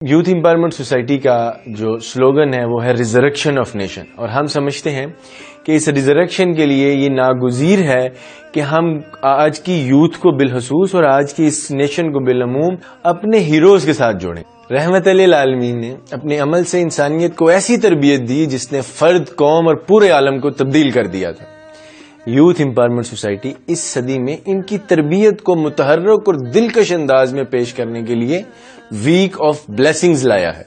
Youth empowerment society کا جو slogan ہے وہ ہے ریزریکشن آف نیشن، اور ہم سمجھتے ہیں کہ اس ریزریکشن کے لیے یہ ناگزیر ہے کہ ہم آج کی یوتھ کو بالخصوص اور آج کی اس نیشن کو بالعموم اپنے ہیروز کے ساتھ جوڑیں۔ رحمت للعالمین نے اپنے عمل سے انسانیت کو ایسی تربیت دی جس نے فرد، قوم اور پورے عالم کو تبدیل کر دیا تھا۔ یوتھ امپاورمنٹ سوسائٹی اس صدی میں ان کی تربیت کو متحرک اور دلکش انداز میں پیش کرنے کے لیے ویک آف بلیسنگز لایا ہے۔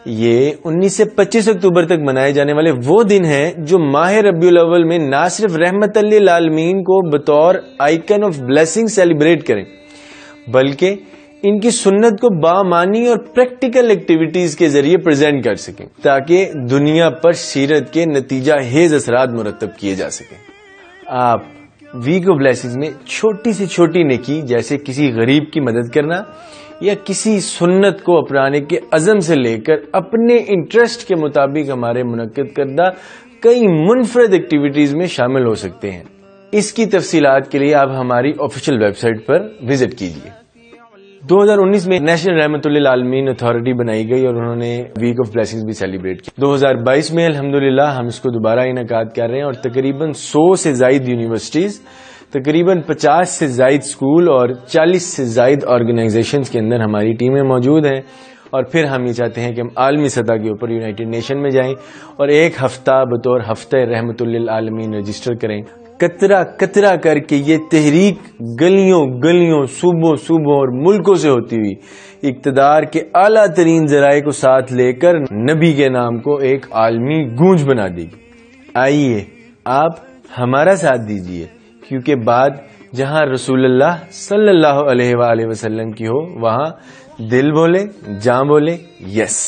یہ 19 سے 25 اکتوبر تک منائے جانے والے وہ دن ہیں جو ماہ ربیع الاول میں نہ صرف رحمت للعالمین کو بطور آئیکن آف بلیسنگ سیلیبریٹ کریں، بلکہ ان کی سنت کو بامعنی اور پریکٹیکل ایکٹیویٹیز کے ذریعے پریزنٹ کر سکیں تاکہ دنیا پر سیرت کے نتیجہ خیز اثرات مرتب کیے جا سکیں۔ آپ ویک آف بلیسنگز میں چھوٹی سے چھوٹی نیکی جیسے کسی غریب کی مدد کرنا یا کسی سنت کو اپنانے کے عزم سے لے کر اپنے انٹرسٹ کے مطابق ہمارے منعقد کردہ کئی منفرد ایکٹیویٹیز میں شامل ہو سکتے ہیں۔ اس کی تفصیلات کے لیے آپ ہماری آفیشیل ویب سائٹ پر وزٹ کیجیے۔ 2019 میں نیشنل رحمت للعالمین اتھارٹی بنائی گئی اور انہوں نے ویک آف بلیسنگز بھی سیلیبریٹ کی۔ 2022 میں الحمدللہ ہم اس کو دوبارہ انعقاد کر رہے ہیں اور تقریباً 100 سے زائد یونیورسٹیز، تقریباً 50 سے زائد اسکول اور 40 سے زائد آرگنائزیشنز کے اندر ہماری ٹیمیں موجود ہیں، اور پھر ہم یہ چاہتے ہیں کہ ہم عالمی سطح کے اوپر یونائٹڈ نیشن میں جائیں اور ایک ہفتہ بطور ہفتہ رحمت للعالمین رجسٹر کریں۔ قطرہ قطرہ کر کے یہ تحریک گلیوں گلیوں، صوبوں صوبوں اور ملکوں سے ہوتی ہوئی اقتدار کے اعلیٰ ترین ذرائع کو ساتھ لے کر نبی کے نام کو ایک عالمی گونج بنا دے گی۔ آئیے آپ ہمارا ساتھ دیجیے، کیونکہ بات جہاں رسول اللہ صلی اللہ علیہ وآلہ وسلم کی ہو، وہاں دل بولے، جاں بولے، یس۔